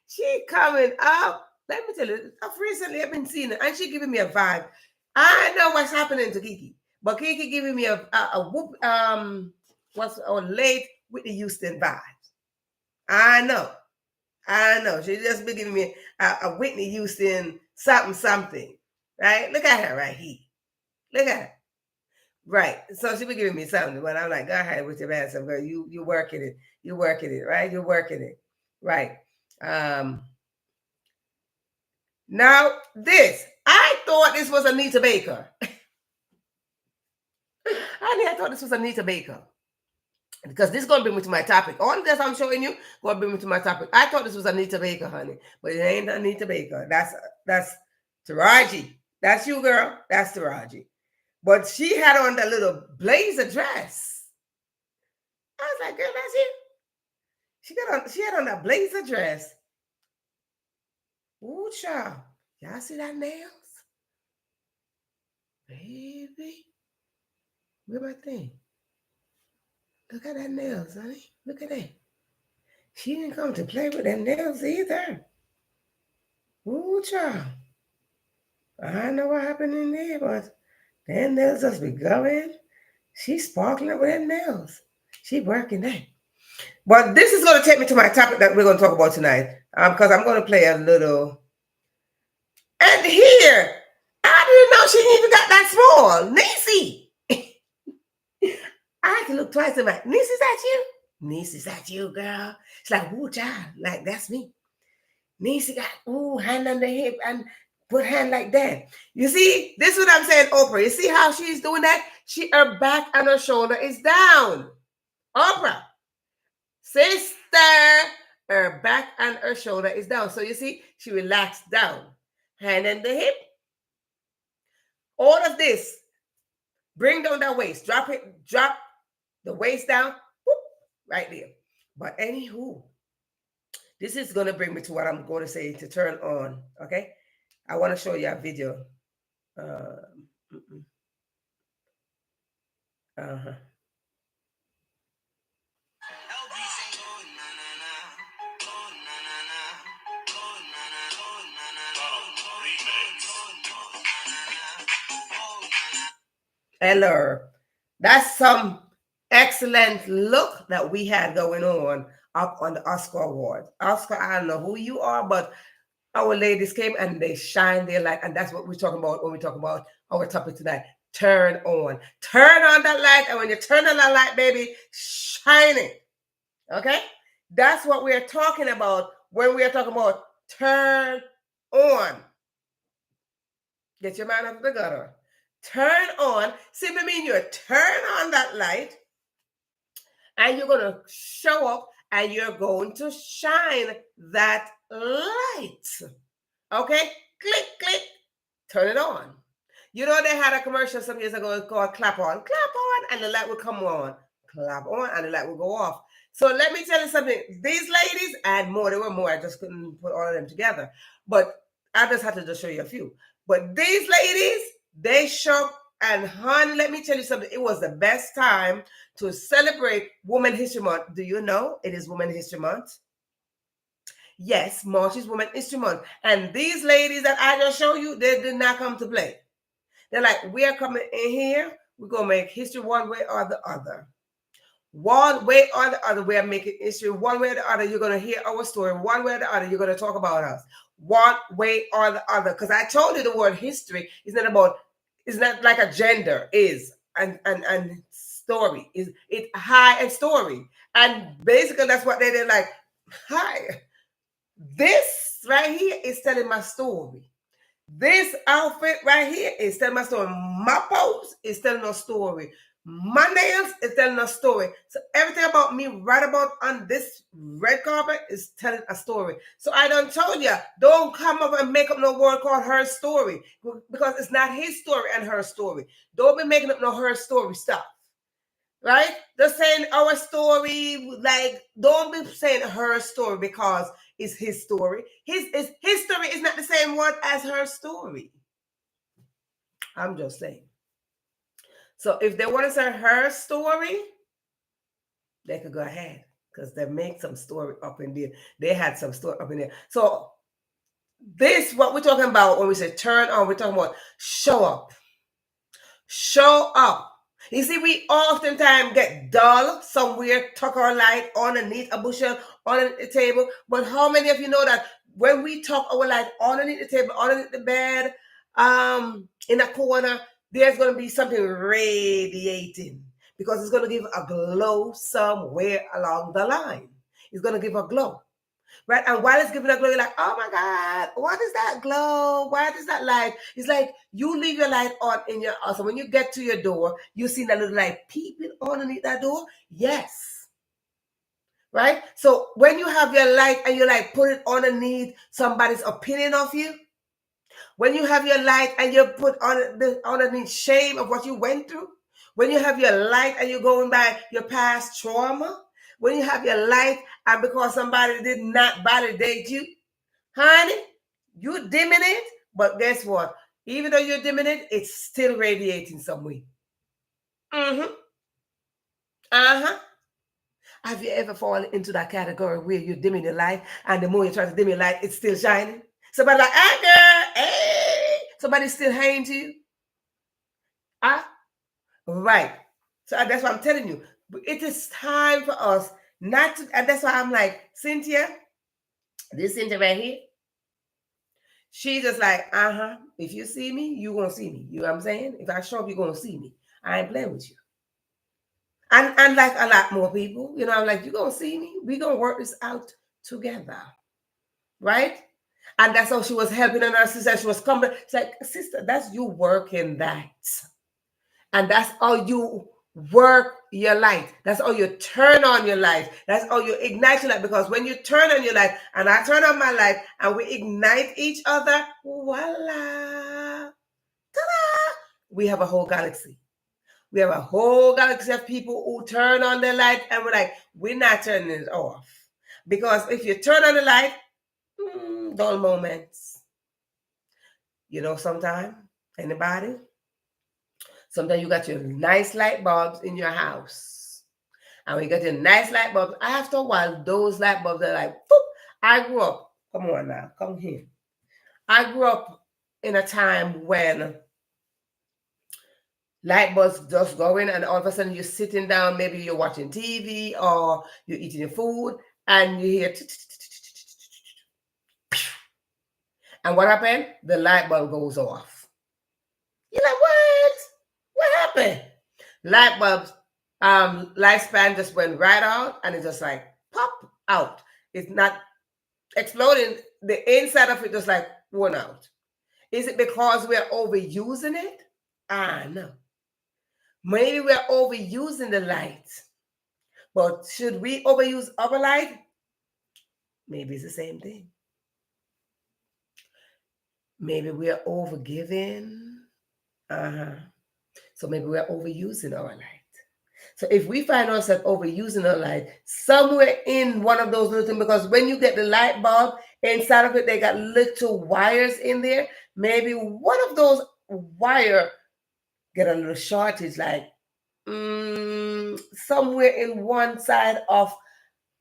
She coming up. Let me tell you, recently I've been seeing her, and she giving me a vibe. I know what's happening to Kiki, but Kiki giving me a whoop. What's late Whitney Houston vibes. I know. She just been giving me a Whitney Houston something. Right? Look at her right here. Look at her. Right. So she be giving me something, but I'm like, go ahead with your ass, girl. You working it. You working it, right? You're working it. Right. Now this. I thought this was Anita Baker. I thought this was Anita Baker. Because this is going to bring me to my topic. All of this I'm showing you going to bring me to my topic. I thought this was Anita Baker, honey. But it ain't Anita Baker. That's Taraji. That's you, girl. That's Taraji. But she had on that little blazer dress. I was like, girl, that's you. She had on that blazer dress. Ooh, child. Y'all see that nails? Baby. Where my thing? Look at that nails, honey. Look at that. She didn't come to play with them nails either. Ooh, child. I don't know what happened in there, but them nails just be going. She's sparkling with them nails. She working that. But this is going to take me to my topic that we're going to talk about tonight. Because I'm going to play a little. And here, I didn't know she even got that small. Niecy. I had to look twice and like, Niece, is that you? Niece, is that you, girl? She's like, ooh, child. Like, that's me. Niece got, ooh, hand on the hip and put hand like that. You see, this is what I'm saying, Oprah. You see how she's doing that? Her back and her shoulder is down. Oprah. Sister, her back and her shoulder is down. So you see, she relaxed down. Hand on the hip. All of this. Bring down that waist. Drop the waist down. Whoop, right there. But anywho, this is going to bring me to what I'm going to say to turn on. Okay? I want to show you a video. Hello. That's some excellent look that we had going on up on the Oscar Awards. Oscar, I don't know who you are, but our ladies came and they shine their light. And that's what we're talking about when we talk about our topic tonight. Turn on. Turn on that light. And when you turn on that light, baby, shine it. Okay? That's what we're talking about when we are talking about turn on. Get your mind out of the gutter. Turn on simply mean you turn on that light and you're going to show up and you're going to shine that light. Okay? Click, click, turn it on. You know, they had a commercial some years ago called clap on, and the light would come on. Clap on, and the light would go off. So let me tell you something. These ladies, and more, there were more. I just couldn't put all of them together. But I just had to just show you a few. But these ladies, they show, and honey, let me tell you something. It was the best time to celebrate Women History Month. Do you know it is Women History Month? Yes, March is Women History Month. And these ladies that I just showed you, they did not come to play. They're like, we are coming in here. We're going to make history one way or the other. One way or the other, we are making history. One way or the other, you're going to hear our story. One way or the other, you're going to talk about us. One way or the other. Because I told you the word history is not about, it's not like a gender is and story. Is it high and story. And basically that's what they did, like, hi. This right here is telling my story. This outfit right here is telling my story. My pose is telling a story. My nails is telling a story. So everything about me right about on this red carpet is telling a story. So I done told you, don't come up and make up no word called her story, because it's not his story and her story. Don't be making up no her story stuff. Right? Just saying our story, like, don't be saying her story because it's his story. His story is not the same word as her story. I'm just saying. So if they want to say her story, they could go ahead, because they make some story up in there. They had some story up in there. So this, what we're talking about when we say turn on, we're talking about show up. Show up. You see, we oftentimes get dull somewhere, tuck our light underneath a bushel, underneath the table. But how many of you know that when we tuck our light underneath the table, underneath the bed, in a corner, there's going to be something radiating, because it's going to give a glow somewhere along the line. It's going to give a glow. Right? And while it's giving a glow, you're like, oh my God, what is that glow? What is that light? It's like you leave your light on in your house. And when you get to your door, you see that little light peeping underneath that door. Yes. Right? So when you have your light and you like put it underneath somebody's opinion of you, when you have your light and you put on the underneath shame of what you went through, when you have your light and you're going by your past trauma, when you have your light and because somebody did not validate you, honey, you dimming it, but guess what? Even though you're dimming it, it's still radiating some way. Have you ever fallen into that category where you're dimming your light and the more you try to dim your light, it's still shining? Somebody like, hey girl, hey. Somebody's still hanging to you? Right. So that's what I'm telling you. It is time for us not to, and that's why I'm like, Cynthia, this Cynthia right here, she just like, if you see me, you're going to see me. You know what I'm saying? If I show up, you're going to see me. I ain't playing with you. And like a lot more people, you know, I'm like, you're going to see me. We're going to work this out together. Right? And that's how she was helping her sister. She was coming. It's like, sister, that's you working that. And that's how you work your light. That's how you turn on your light. That's how you ignite your light. Because when you turn on your light and I turn on my light and we ignite each other, voila, ta-da, we have a whole galaxy. We have a whole galaxy of people who turn on their light and we're like, we're not turning it off. Because if you turn on the light, dull moments. You know, sometimes, anybody? Sometimes you got your nice light bulbs in your house. And when you got your nice light bulbs, after a while, those light bulbs are like, boop. I grew up, come on now, come here. I grew up in a time when light bulbs just going and all of a sudden you're sitting down, maybe you're watching TV or you're eating your food and you hear, and what happened? The light bulb goes off. You're like, what? What happened? Light bulbs, lifespan just went right out and it just like pop out. It's not exploding. The inside of it just like went out. Is it because we're overusing it? No. Maybe we're overusing the light. But should we overuse our light? Maybe it's the same thing. Maybe we are overgiving. So maybe we're overusing our light. So if we find ourselves overusing our light, somewhere in one of those little things, because when you get the light bulb, inside of it, they got little wires in there. Maybe one of those wire get a little shortage, like somewhere in one side of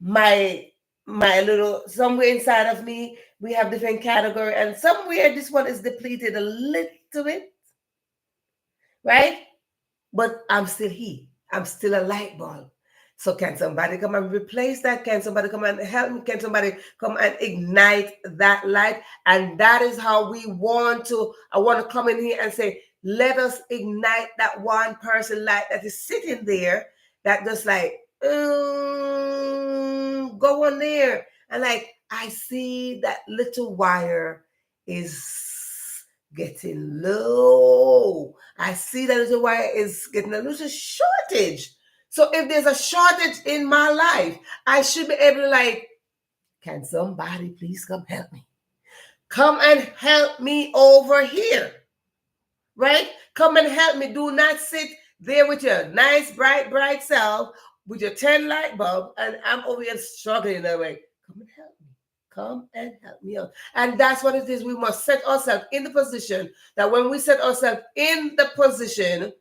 my little, somewhere inside of me, we have different category, and somewhere this one is depleted a little bit, right? But I'm still he. I'm still a light bulb. So can somebody come and replace that? Can somebody come and help me? Can somebody come and ignite that light? And that is how we want to, I want to come in here and say, let us ignite that one person light that is sitting there, that just like, go on there. And like, I see that little wire is getting low. I see that little wire is getting a little shortage. So if there's a shortage in my life, I should be able to like, can somebody please come help me? Come and help me over here, right? Come and help me. Do not sit there with your nice, bright self with your 10 light bulb, and I'm over here struggling that way. Come and help me. Come and help me out. And that's what it is. We must set ourselves in the position that when we set ourselves in the position,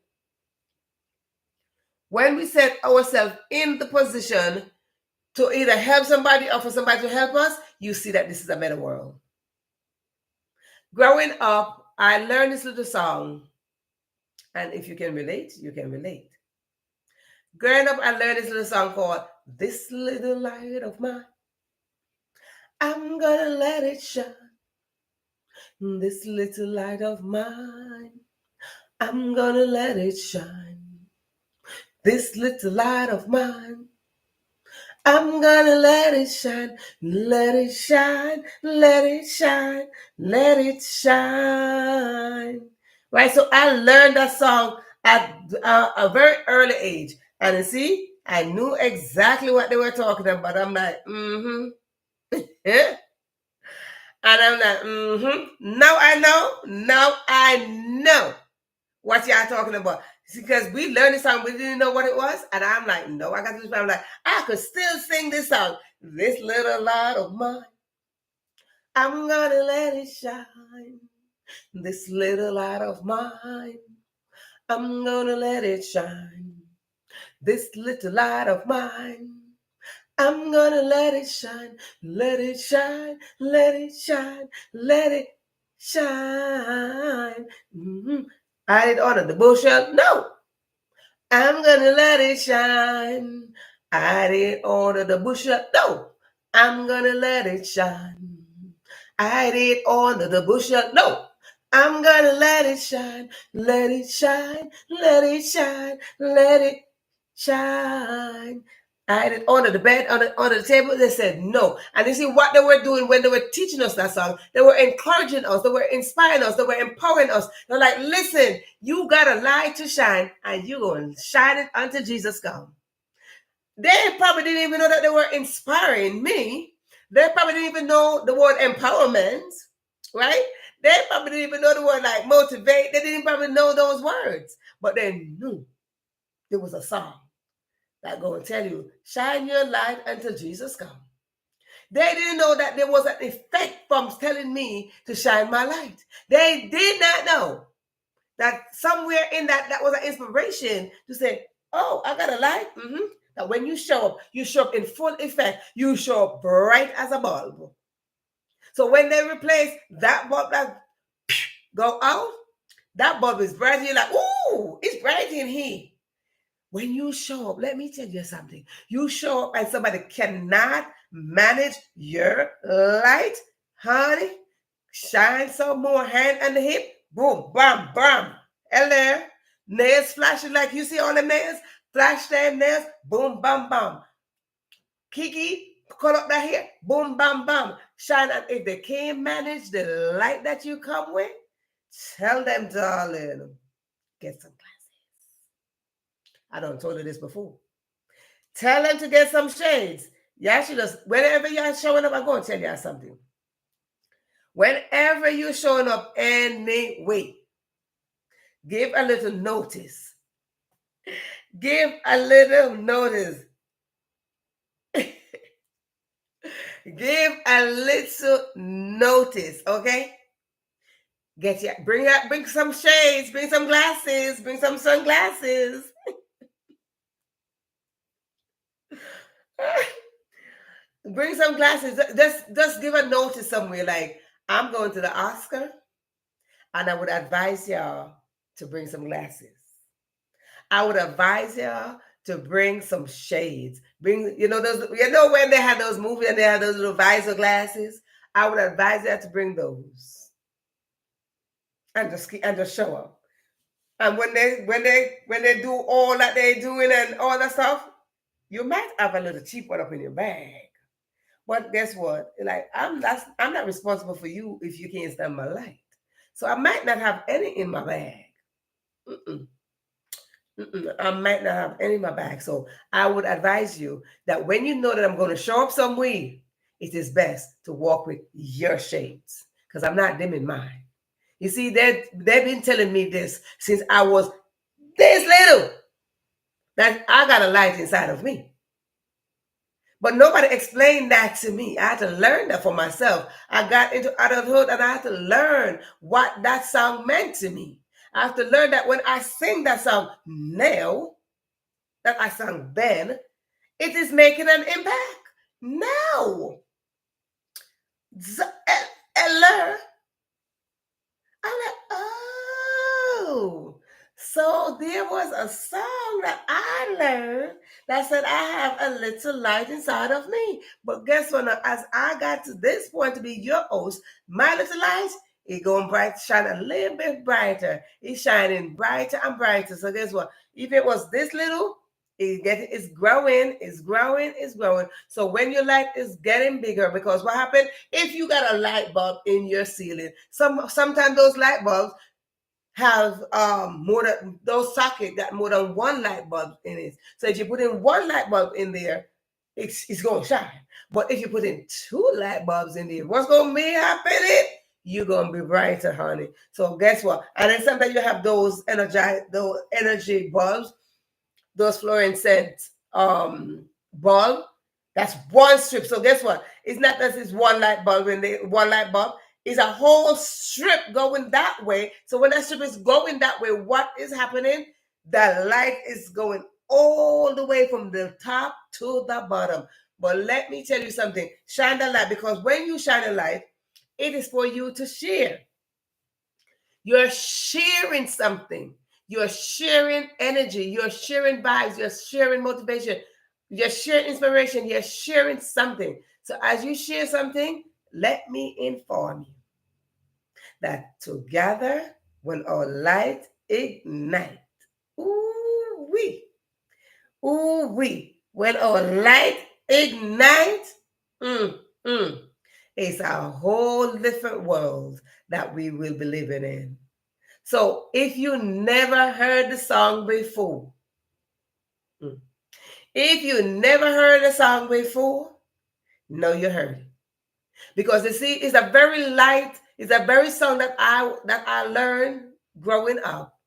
to either help somebody or for somebody to help us, you see that this is a better world. Growing up, I learned this little song. And if you can relate, you can relate. Growing up, I learned this little song called This Little Light of Mine. I'm gonna let it shine. This little light of mine. I'm gonna let it shine. This little light of mine. I'm gonna let it shine. Let it shine. Let it shine. Let it shine. Right? So I learned that song at a very early age. And you see, I knew exactly what they were talking about. I'm like, yeah. And I'm like, Now I know what y'all talking about. Because we learned this song, we didn't know what it was. And I'm like, no, I got this. I'm like, I could still sing this song. This little light of mine. I'm gonna let it shine. This little light of mine. I'm gonna let it shine. This little light of mine. I'm gonna let it shine. Let it shine. Let it shine. Let it shine. I did honor the bushel. No. I'm gonna let it shine. I did order the bushel. No. I'm gonna let it shine. I did order the bushel. No. I'm gonna let it shine. Let it shine. Let it shine. Let it shine. I did under the bed, under the table. They said no. And you see what they were doing when they were teaching us that song. They were encouraging us. They were inspiring us. They were empowering us. They're like, listen, you got a light to shine, and you're going to shine it until Jesus comes. They probably didn't even know that they were inspiring me. They probably didn't even know the word empowerment, right? They probably didn't even know the word like motivate. They didn't probably know those words. But they knew there was a song that going to tell you, shine your light until Jesus comes. They didn't know that there was an effect from telling me to shine my light. They did not know that somewhere in that was an inspiration to say, oh, I got a light. That when you show up in full effect. You show up bright as a bulb. So when they replace that bulb that go out, that bulb is bright. You're like, ooh, it's bright in here. When you show up, let me tell you something. You show up and somebody cannot manage your light, honey. Shine some more, hand on the hip. Boom, bam, bam. Hello. Nails flashing like you see all the nails. Flash them nails. Boom, bam, bam. Kiki, cut up that hair. Boom, bam, bam. Shine. And if they can't manage the light that you come with, tell them, darling, get some glasses. I done told you this before. Tell them to get some shades. Yeah, she just, whenever you're showing up, I'm going to tell you something. Whenever you're showing up anyway, give a little notice. Give a little notice. Give a little notice, okay? Bring some shades, bring some glasses, bring some sunglasses. Bring some glasses. Just give a notice somewhere like, I'm going to the Oscar, and I would advise y'all to bring some glasses. I would advise y'all to bring some shades. Bring, those, when they had those movies and they had those little visor glasses, I would advise y'all to bring those. And just show up. And when they do all that they're doing and all that stuff, you might have a little cheap one up in your bag. But guess what? Like, I'm not responsible for you if you can't stand my light. So I might not have any in my bag. I might not have any in my bag. So I would advise you that when you know that I'm going to show up somewhere, it is best to walk with your shades, because I'm not dimming mine. You see, they've been telling me this since I was this little, that I got a light inside of me. But nobody explained that to me. I had to learn that for myself. I got into adulthood and I had to learn what that song meant to me. I have to learn that when I sing that song now, that I sang then, it is making an impact now. Hello. I'm like, oh, so there was a song that I learned that said I have a little light inside of me. But guess what? Now, as I got to this point to be your host, my little light is going bright, shine a little bit brighter. It's shining brighter and brighter. So guess what? If it was this little, it's growing. So when your light is getting bigger, because what happened if you got a light bulb in your ceiling? Sometimes those light bulbs have those sockets got more than one light bulb in it. So if you put in one light bulb in there, it's going to shine. But if you put in two light bulbs in there, what's going to be happening? You're going to be brighter, honey. So guess what? And then sometimes you have those energy bulbs, those fluorescent bulb. That's one strip. So guess what? It's not that it's one light bulb one light bulb. It's a whole strip going that way. So when that strip is going that way, what is happening? The light is going all the way from the top to the bottom. But let me tell you something. Shine the light, because when you shine a light, it is for you to share. You're sharing something. You're sharing energy. You're sharing vibes. You're sharing motivation. You're sharing inspiration. You're sharing something. So as you share something, let me inform you that together, when our light ignites, when our light ignites, it's a whole different world that we will be living in. So if you never heard the song before, now you heard it. Because you see, it's a very song that I learned growing up.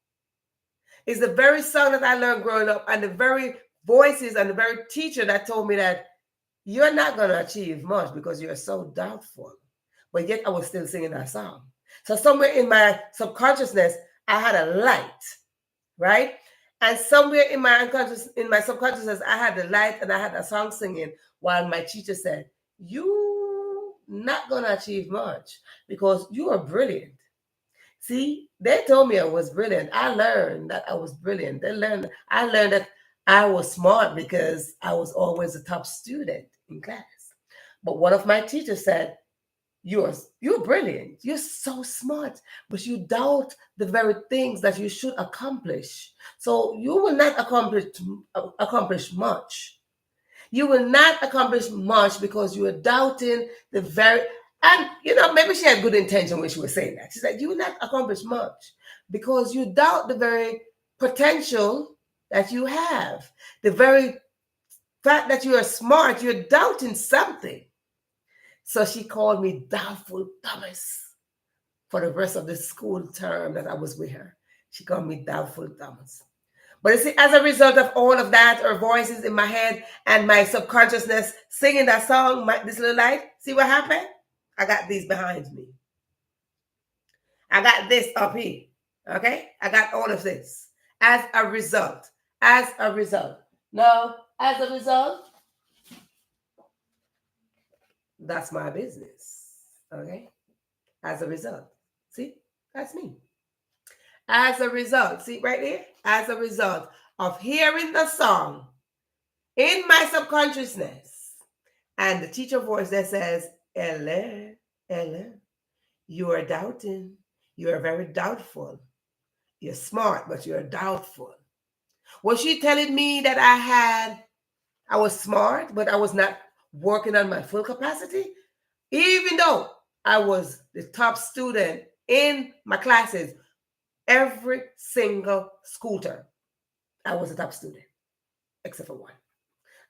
It's the very song that I learned growing up, and the very voices and the very teacher that told me that you're not going to achieve much because you're so doubtful. But yet I was still singing that song. So somewhere in my subconsciousness, I had a light, right? And somewhere in my subconsciousness, I had the light and I had a song singing while my teacher said, "You not going to achieve much because you are brilliant." See, they told me I was brilliant. I learned that I was brilliant. I learned that I was smart because I was always a top student in class. But one of my teachers said, you're brilliant. You're so smart, but you doubt the very things that you should accomplish. So you will not accomplish much. You will not accomplish much because you are doubting And, maybe she had good intention when she was saying that. She said, you will not accomplish much because you doubt the very potential that you have. The very fact that you are smart, you're doubting something. So she called me Doubtful Thomas for the rest of the school term that I was with her. She called me Doubtful Thomas. But you see, as a result of all of that, her voices in my head and my subconsciousness singing that song, This Little Light, see what happened? I got these behind me. I got this up here. Okay? I got all of this as a result. As a result. No, as a result, that's my business. Okay? As a result. See? That's me. As a result, see right there? As a result of hearing the song in my subconsciousness and the teacher voice that says, Ella, you are doubting. You are very doubtful. You're smart, but you're doubtful. Was she telling me that I was smart, but I was not working on my full capacity? Even though I was the top student in my classes every single school term, I was a top student, except for one.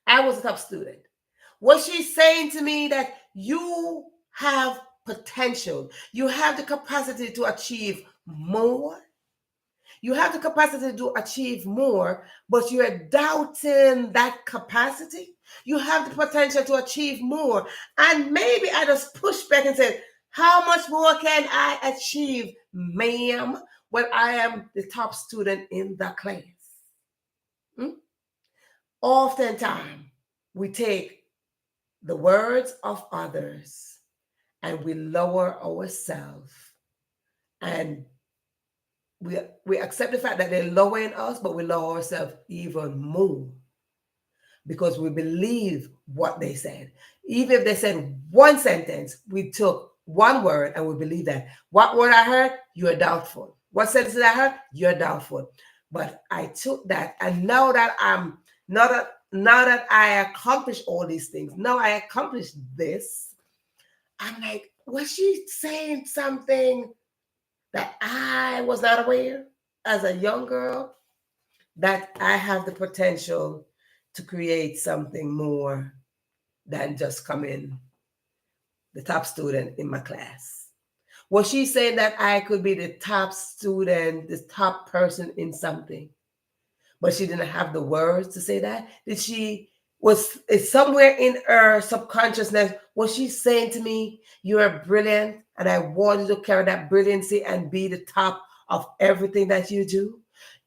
I was a top student. Was she saying to me that you have potential? You have the capacity to achieve more? You have the capacity to achieve more, but you're doubting that capacity? You have the potential to achieve more. And maybe I just pushed back and said, how much more can I achieve, ma'am, when I am the top student in the class? Oftentimes, we take the words of others and we lower ourselves, and we accept the fact that they're lowering us, but we lower ourselves even more because we believe what they said. Even if they said one sentence, we took one word and we believe that. What word I heard? You're doubtful. What sentence did I heard? You're doubtful. But I took that, and now that I accomplished all these things, now I accomplished this, I'm like, was she saying something that I was not aware as a young girl? That I have the potential to create something more than just coming the top student in my class. Was she saying that I could be the top student, the top person in something, but she didn't have the words to say that? It's somewhere in her subconsciousness, was she saying to me, you are brilliant and I want you to carry that brilliancy and be the top of everything that you do?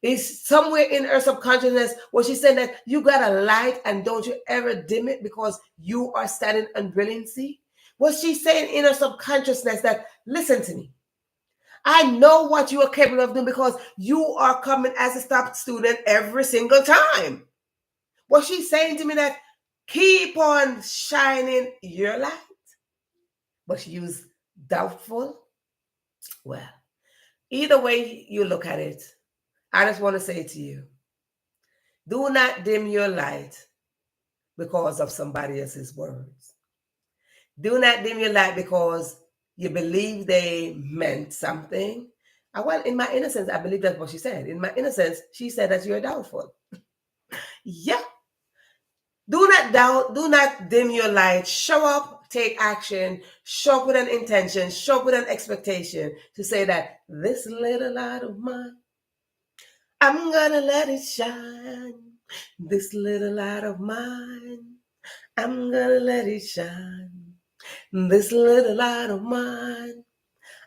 Is somewhere in her subconsciousness, was she saying that you got a light and don't you ever dim it because you are standing on brilliancy? Was she saying in her subconsciousness that, listen to me, I know what you are capable of doing because you are coming as a top student every single time? Was she saying to me that keep on shining your light? But she used doubtful. Well, either way you look at it, I just want to say to you, do not dim your light because of somebody else's words. Do not dim your light because you believe they meant something. Well, in my innocence, I believe that's what she said. In my innocence, she said that you're doubtful. Yeah. Do not doubt. Do not dim your light. Show up, take action, show up with an intention, show up with an expectation to say that this little light of mine, I'm gonna let it shine. This little light of mine, I'm gonna let it shine. This little light of mine,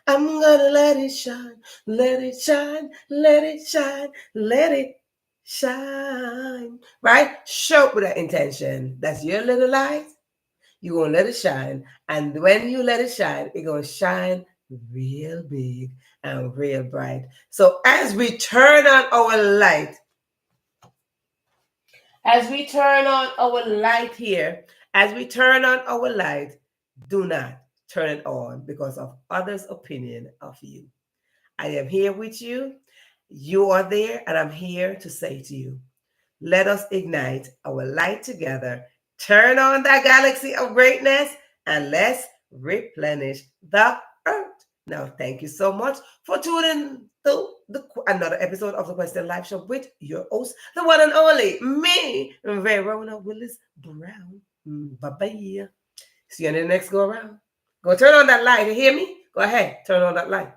I'm gonna let it shine. Let it shine, let it shine, let it shine. Right? Show up with that intention. That's your little light. You're gonna let it shine. And when you let it shine, it's gonna shine real big and real bright. So as we turn on our light, here, as we turn on our light, do not turn it on because of others' opinion of you. I am here with you. You are there, and I'm here to say to you, let us ignite our light together, turn on that galaxy of greatness, and let's replenish the earth. Now, thank you so much for tuning to another episode of the Question Live Show with your host, the one and only me, Verona Willis-Brown. Bye-bye. See you in the next go around. Go turn on that light. You hear me? Go ahead. Turn on that light.